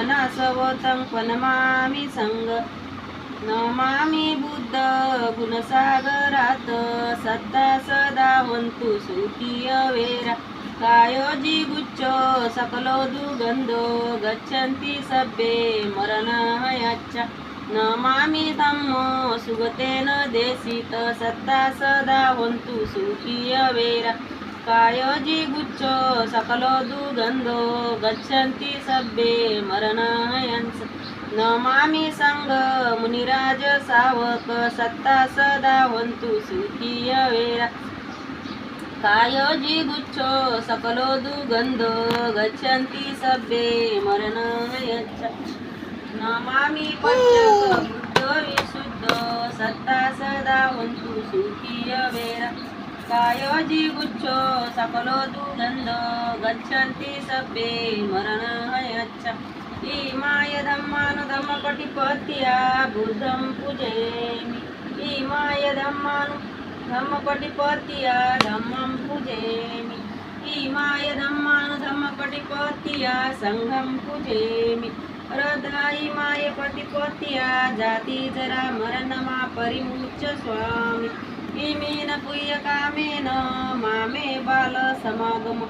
गुणनासवतं पनमामि संग नमामि बुद्ध गुणसागरात सत्ता सदा वन्तु सुखी अवेरा कायोजी गुच्छ सकलो दुर्गन्धो गच्छन्ति सभ्ये मरणहयाच्च नमामि धम्मो सुगतेन देशित सत्ता सदा वन्तु सुखी अवेरा कायोजी गुच्छ सकलो दुर्गन्धो गच्छन्ति सभ्ये मरणहयंस नमामि संग मुनिराज सावक सत्ता सदा वन्तु सुखी अवेरा कायोजी गुच्छो सकलो दुर्गन्धो गच्छन्ति सभ्ये मरणहयच्च नमामि पंचक बुद्ध विशुद्ध सत्ता सदा वन्तु सुखी अवेरा कायोजी गुच्छो सकलो दुर्गन्धो गच्छन्ति सभ्ये मरणहयच्च इमाय धम्मानुधम्मपटिपत्या बुद्धं पूजयामि इमाय धम्मपटिपत्या धम्मं पूजयामि इमाय धम्मानुधम्मपटिपत्या संघं पूजयामि रद्रायिमाय पटिपत्या जाति जरा मरणमा परिमुच्य स्वामी इमेन पुय्यकामेन मामे बाल समागम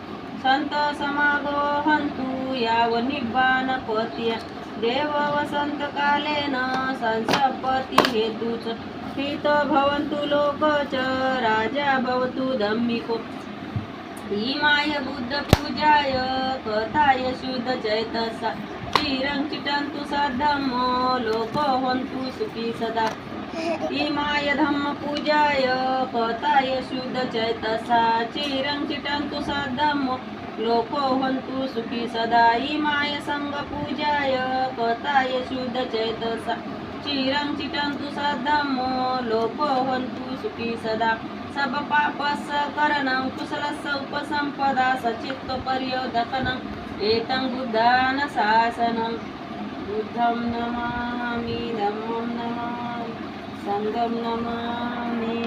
संत समागो हन्तु यावनिब्बानपत्या देव वसंत कालेन संसपति हेतुच स्थित भवन्तु लोक च राजा भवतु धम्मिको इमाय बुद्ध पूजाय कथाय शुद्ध चैतसा चिरं चिटन्तु सद्धम्मो लोको हन्तु सुखी सदा इमाय धम्म पूजाय कथाय शुद्ध चैतसा चिरं चिटन्तु सद्धम्मो लोको हन्तु सुखी सदा इमाय संग पूजाय कथाय शुद्ध चैतसा चिरं चिटन्तु सद्धम्मो लोको हन्तु सुखी सदा सब पापस करणं कुशलस्य उपसंपदा सचित्त पर्योदकनं एतं बुद्धान शासनं बुद्धं नमामि धम्मं नमामि संघं नमामि।